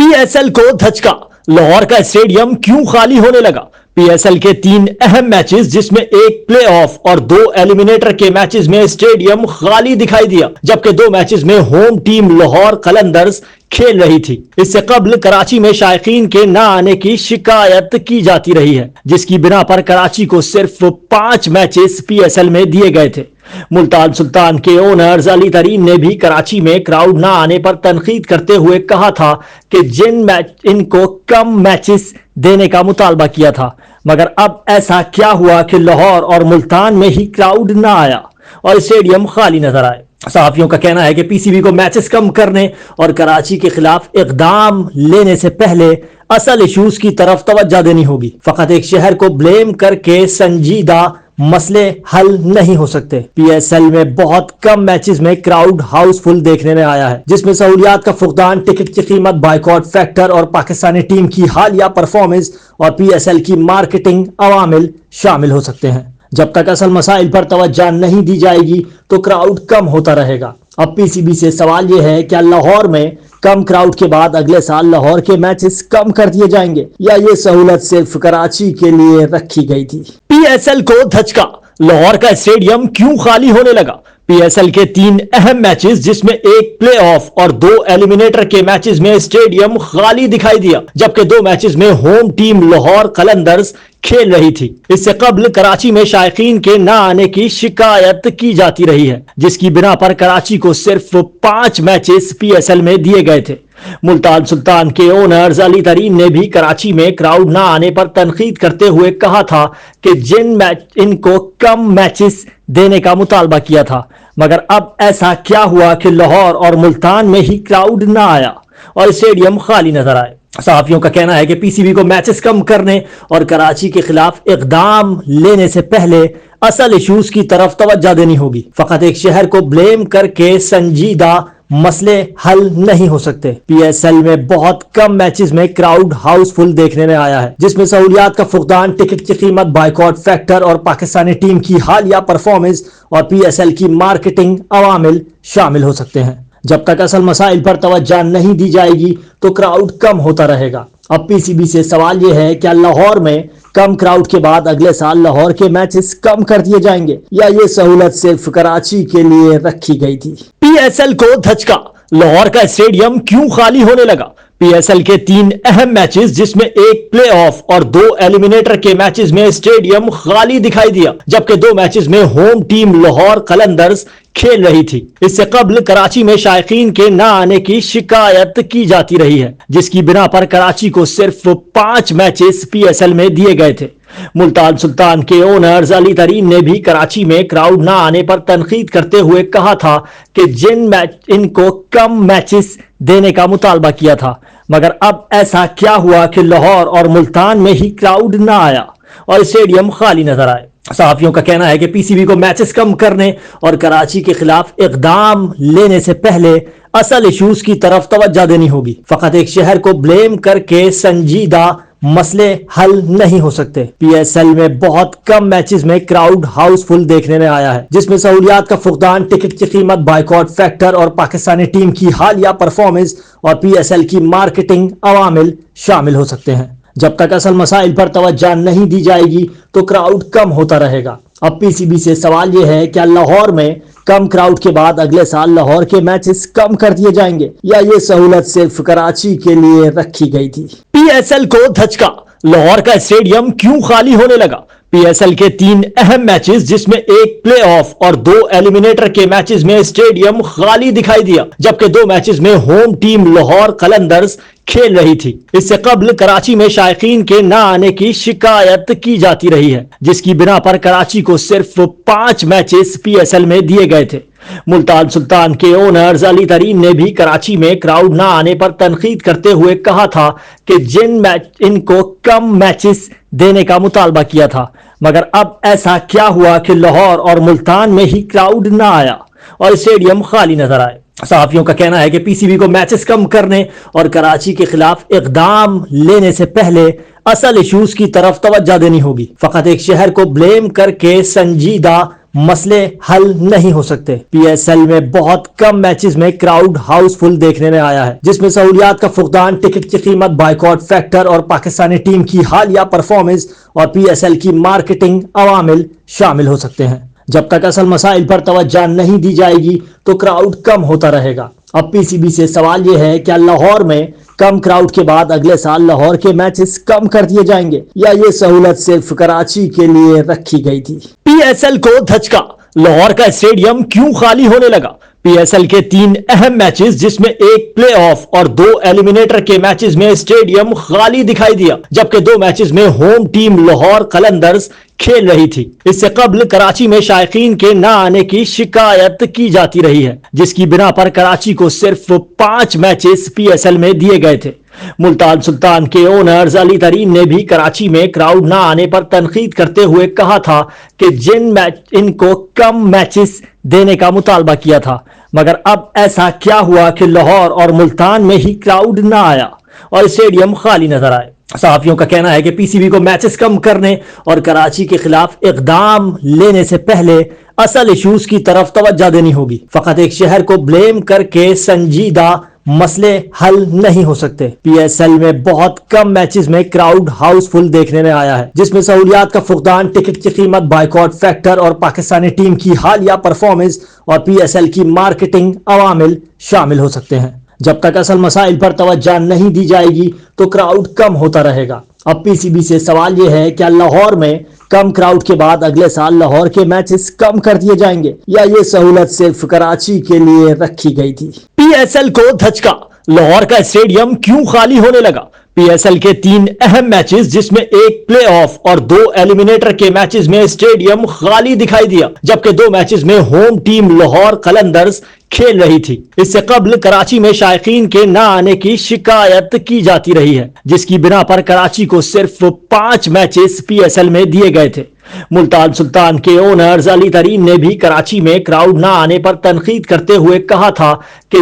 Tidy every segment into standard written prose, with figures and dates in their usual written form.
P S L کو دھچکا، لاہور کا stadium کیوں خالی ہونے لگا؟ پی ایس ایل کے 3 اہم میچز جس میں ایک پلے آف اور 2 ایلیمنیٹر کے میچز میں اسٹیڈیم خالی دکھائی دیا، جبکہ 2 میچز میں ہوم ٹیم لاہور قلندرز کھیل رہی تھی۔ اس سے قبل کراچی میں شائقین کے نہ آنے کی شکایت کی جاتی رہی ہے، جس کی بنا پر کراچی کو صرف 5 میچز پی ایس ایل میں دیے گئے تھے۔ ملتان سلطان کے اونرز علی ترین نے بھی کراچی میں کراؤڈ نہ آنے پر تنقید کرتے ہوئے کہا تھا کہ ان کو کم میچز دینے کا مطالبہ کیا تھا، مگر اب ایسا کیا ہوا کہ لاہور اور ملتان میں ہی کراؤڈ نہ آیا اور اسٹیڈیم خالی نظر آئے؟ صحافیوں کا کہنا ہے کہ پی سی بی کو میچز کم کرنے اور کراچی کے خلاف اقدام لینے سے پہلے اصل ایشوز کی طرف توجہ دینی ہوگی۔ فقط ایک شہر کو بلیم کر کے سنجیدہ مسئلے حل نہیں ہو سکتے۔ پی ایس ایل میں بہت کم میچز میں کراؤڈ ہاؤس فل دیکھنے میں آیا ہے، جس میں سہولیات کا فقدان، ٹکٹ کی قیمت، بائیکاٹ فیکٹر اور پاکستانی ٹیم کی حالیہ پرفارمنس اور پی ایس ایل کی مارکیٹنگ عوامل شامل ہو سکتے ہیں۔ جب تک اصل مسائل پر توجہ نہیں دی جائے گی تو کراؤڈ کم ہوتا رہے گا۔ اب پی سی بی سے سوال یہ ہے کہ لاہور میں کم کراؤڈ کے بعد اگلے سال لاہور کے میچز کم کر دیے جائیں گے یا یہ سہولت صرف کراچی کے لیے رکھی گئی تھی؟ پی ایس ایل کو دھچکا، لاہور کا اسٹیڈیم کیوں خالی ہونے لگا؟ پی ایس ایل کے 3 اہم میچز جس میں ایک پلے آف اور 2 ایلیمنیٹر کے میچز میں اسٹیڈیم خالی دکھائی دیا، جبکہ 2 میچز میں ہوم ٹیم لاہور قلندرز کھیل رہی تھی۔ اس سے قبل کراچی میں شائقین کے نہ آنے کی شکایت کی جاتی رہی ہے، جس کی بنا پر کراچی کو صرف 5 میچز پی ایس ایل میں دیے گئے تھے۔ ملتان سلطان کے اونرز علی ترین نے بھی کراچی میں کراؤڈ نہ آنے پر تنقید کرتے ہوئے کہا تھا کہ ان کو کم میچز دینے کا مطالبہ کیا تھا، مگر اب ایسا کیا ہوا کہ لاہور اور ملتان میں ہی کراؤڈ نہ آیا اور اسٹیڈیم خالی نظر آئے؟ صحافیوں کا کہنا ہے کہ پی سی بی کو میچز کم کرنے اور کراچی کے خلاف اقدام لینے سے پہلے اصل ایشوز کی طرف توجہ دینی ہوگی۔ فقط ایک شہر کو بلیم کر کے سنجیدہ مسئلے حل نہیں ہو سکتے۔ پی ایس ایل میں بہت کم میچز میں کراؤڈ ہاؤس فل دیکھنے میں آیا ہے، جس میں سہولیات کا فقدان، ٹکٹ کی قیمت، بائیکاٹ فیکٹر اور پاکستانی ٹیم کی حالیہ پرفارمنس اور پی ایس ایل کی مارکیٹنگ عوامل شامل ہو سکتے ہیں۔ جب تک اصل مسائل پر توجہ نہیں دی جائے گی تو کراؤڈ کم ہوتا رہے گا۔ اب پی سی بی سے سوال یہ ہے کہ لاہور میں کم کراؤڈ کے بعد اگلے سال لاہور کے میچز کم کر دیے جائیں گے یا یہ سہولت صرف کراچی کے لیے رکھی گئی تھی؟ پی ایس ایل کو دھچکا، لاہور کا اسٹیڈیم کیوں خالی ہونے لگا؟ پی ایس ایل کے 3 اہم میچز جس میں ایک پلے آف اور 2 ایلیمنیٹر کے میچز میں اسٹیڈیم خالی دکھائی دیا، جبکہ 2 میچز میں ہوم ٹیم لاہور قلندرز کھیل رہی تھی۔ اس سے قبل کراچی میں شائقین کے نہ آنے کی شکایت کی جاتی رہی ہے، جس کی بنا پر کراچی کو صرف 5 میچز پی ایس ایل میں دیے گئے تھے۔ ملتان سلطان کے اونرز علی ترین نے بھی کراچی میں کراؤڈ نہ آنے پر تنقید کرتے ہوئے کہا تھا کہ ان کو کم میچز دینے کا مطالبہ کیا تھا، مگر اب ایسا کیا ہوا کہ لاہور اور ملتان میں ہی کراؤڈ نہ آیا اور اسٹیڈیم خالی نظر آئے؟ صحافیوں کا کہنا ہے کہ پی سی بی کو میچز کم کرنے اور کراچی کے خلاف اقدام لینے سے پہلے اصل ایشوز کی طرف توجہ دینی ہوگی۔ فقط ایک شہر کو بلیم کر کے سنجیدہ مسئلے حل نہیں ہو سکتے۔ پی ایس ایل میں بہت کم میچز میں کراؤڈ ہاؤس فل دیکھنے میں آیا ہے، جس میں سہولیات کا فقدان، ٹکٹ کی قیمت، بائیکاٹ فیکٹر اور پاکستانی ٹیم کی حالیہ پرفارمنس اور پی ایس ایل کی مارکیٹنگ عوامل شامل ہو سکتے ہیں۔ جب تک اصل مسائل پر توجہ نہیں دی جائے گی تو کراؤڈ کم ہوتا رہے گا۔ اب پی سی بی سے سوال یہ ہے کہ لاہور میں کم کراؤڈ کے بعد اگلے سال لاہور کے میچز کم کر دیے جائیں گے یا یہ سہولت صرف کراچی کے لیے رکھی گئی تھی؟ پی ایس ایل کو دھچکا، لاہور کا اسٹیڈیم کیوں خالی ہونے لگا؟ پی ایس ایل کے 3 اہم میچز جس میں ایک پلے آف اور 2 ایلیمنیٹر کے میچز میں اسٹیڈیم خالی دکھائی دیا، جبکہ 2 میچز میں ہوم ٹیم لاہور قلندرز کھیل رہی تھی۔ اس سے قبل کراچی میں شائقین کے نہ آنے کی شکایت کی جاتی رہی ہے، جس کی بنا پر کراچی کو صرف 5 میچز پی ایس ایل میں دیے گئے تھے۔ ملتان سلطان کے اونرز علی ترین نے بھی کراچی میں کراؤڈ نہ آنے پر تنقید کرتے ہوئے کہا تھا کہ ان کو کم میچز دینے کا مطالبہ کیا تھا، مگر اب ایسا کیا ہوا کہ لاہور اور ملتان میں ہی کراؤڈ نہ آیا اور اسٹیڈیم خالی نظر آئے۔ صحافیوں کا کہنا ہے کہ پی سی بی کو میچز کم کرنے اور کراچی کے خلاف اقدام لینے سے پہلے اصل ایشوز کی طرف توجہ دینی ہوگی۔ فقط ایک شہر کو بلیم کر کے سنجیدہ مسئلے حل نہیں ہو سکتے۔ پی ایس ایل میں بہت کم میچز میں کراؤڈ ہاؤس فل دیکھنے میں آیا ہے، جس میں سہولیات کا فقدان، ٹکٹ کی قیمت، بائیکاٹ فیکٹر اور پاکستانی ٹیم کی حالیہ پرفارمنس اور پی ایس ایل کی مارکیٹنگ عوامل شامل ہو سکتے ہیں۔ جب تک اصل مسائل پر توجہ نہیں دی جائے گی تو کراؤڈ کم ہوتا رہے گا۔ اب پی سی بی سے سوال یہ ہے کہ لاہور میں کم کراؤڈ کے بعد اگلے سال لاہور کے میچز کم کر دیے جائیں گے یا یہ سہولت صرف کراچی کے لیے رکھی گئی تھی؟ پی ایس ایل کو دھچکا، لاہور کا اسٹیڈیم کیوں خالی ہونے لگا؟ پی ایس ایل کے 3 اہم میچز جس میں ایک پلے آف اور 2 ایلیمنیٹر کے میچز میں اسٹیڈیم خالی دکھائی دیا، جبکہ 2 میچز میں ہوم ٹیم لاہور قلندرز کھیل رہی تھی۔ اس سے قبل کراچی میں شائقین کے نہ آنے کی شکایت کی جاتی رہی ہے، جس کی بنا پر کراچی کو صرف 5 میچز پی ایس ایل میں دیے گئے تھے۔ ملتان سلطان کے اونرز علی ترین نے بھی کراچی میں کراؤڈ نہ آنے پر تنقید کرتے ہوئے کہا تھا کہ ان کو کم میچز دینے کا مطالبہ کیا تھا، مگر اب ایسا کیا ہوا کہ لاہور اور ملتان میں ہی کراؤڈ نہ آیا اور اسٹیڈیم خالی نظر آئے؟ صحافیوں کا کہنا ہے کہ پی سی بی کو میچز کم کرنے اور کراچی کے خلاف اقدام لینے سے پہلے اصل ایشوز کی طرف توجہ دینی ہوگی۔ فقط ایک شہر کو بلیم کر کے سنجیدہ مسئلے حل نہیں ہو سکتے۔ پی ایس ایل میں بہت کم میچز میں کراؤڈ ہاؤس فل دیکھنے میں آیا ہے، جس میں سہولیات کا فقدان، ٹکٹ کی قیمت، بائیکاٹ فیکٹر اور پاکستانی ٹیم کی حالیہ پرفارمنس اور پی ایس ایل کی مارکیٹنگ عوامل شامل ہو سکتے ہیں۔ جب تک اصل مسائل پر توجہ نہیں دی جائے گی تو کراؤڈ کم ہوتا رہے گا۔ اب پی سی بی سے سوال یہ ہے کہ لاہور میں کم کراؤڈ کے بعد اگلے سال لاہور کے میچز کم کر دیے جائیں گے یا یہ سہولت صرف کراچی کے لیے رکھی گئی تھی؟ پی ایس ایل کو دھچکا، لاہور کا اسٹیڈیم کیوں خالی ہونے لگا؟ پی ایس ایل کے 3 اہم میچز جس میں ایک پلے آف اور 2 ایلیمنیٹر کے میچز میں اسٹیڈیم خالی دکھائی دیا، جبکہ 2 میچز میں ہوم ٹیم لاہور قلندرز کھیل رہی تھی۔ اس سے قبل کراچی میں شائقین کے نہ آنے کی شکایت کی جاتی رہی ہے، جس کی بنا پر کراچی کو صرف 5 میچز پی ایس ایل میں دیے گئے تھے۔ ملتان سلطان کے اونرز علی ترین نے بھی کراچی میں کراؤڈ نہ آنے پر تنقید کرتے ہوئے کہا تھا کہ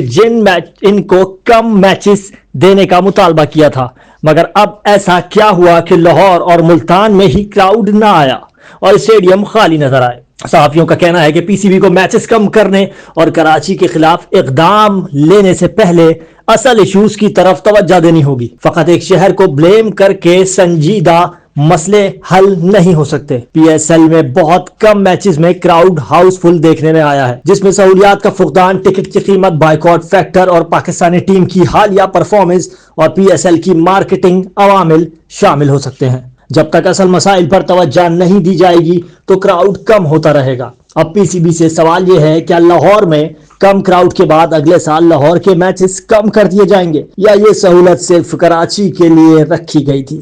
ان کو کم میچز دینے کا مطالبہ کیا تھا، مگر اب ایسا کیا ہوا کہ لاہور اور ملتان میں ہی کراؤڈ نہ آیا اور اسٹیڈیم خالی نظر آئے؟ صحافیوں کا کہنا ہے کہ پی سی بی کو میچز کم کرنے اور کراچی کے خلاف اقدام لینے سے پہلے اصل ایشوز کی طرف توجہ دینی ہوگی۔ فقط ایک شہر کو بلیم کر کے سنجیدہ مسئلے حل نہیں ہو سکتے۔ پی ایس ایل میں بہت کم میچز میں کراؤڈ ہاؤس فل دیکھنے میں آیا ہے، جس میں سہولیات کا فقدان، ٹکٹ کی قیمت، بائیکاٹ فیکٹر اور پاکستانی ٹیم کی حالیہ پرفارمنس اور پی ایس ایل کی مارکیٹنگ عوامل شامل ہو سکتے ہیں۔ جب تک اصل مسائل پر توجہ نہیں دی جائے گی تو کراؤڈ کم ہوتا رہے گا۔ اب پی سی بی سے سوال یہ ہے کہ لاہور میں کم کراؤڈ کے بعد اگلے سال لاہور کے میچز کم کر دیے جائیں گے یا یہ سہولت صرف کراچی کے لیے رکھی گئی تھی؟